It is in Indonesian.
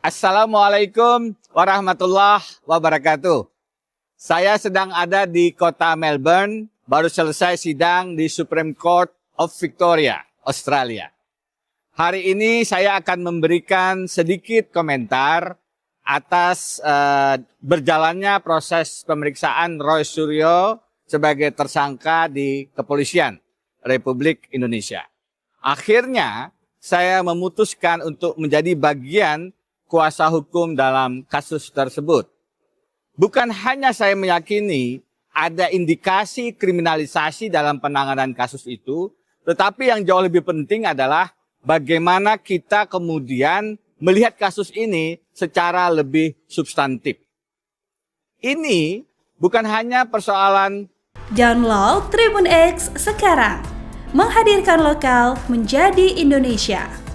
Assalamualaikum warahmatullahi wabarakatuh. Saya sedang ada di kota Melbourne, baru selesai sidang di Supreme Court of Victoria, Australia. Hari ini saya akan memberikan sedikit komentar atas berjalannya proses pemeriksaan Roy Suryo sebagai tersangka di Kepolisian Republik Indonesia. Akhirnya saya memutuskan untuk menjadi bagian kuasa hukum dalam kasus tersebut. Bukan hanya saya meyakini ada indikasi kriminalisasi dalam penanganan kasus itu, tetapi yang jauh lebih penting adalah bagaimana kita kemudian melihat kasus ini secara lebih substantif. Ini bukan hanya persoalan. Download Tribun X sekarang, menghadirkan lokal menjadi Indonesia.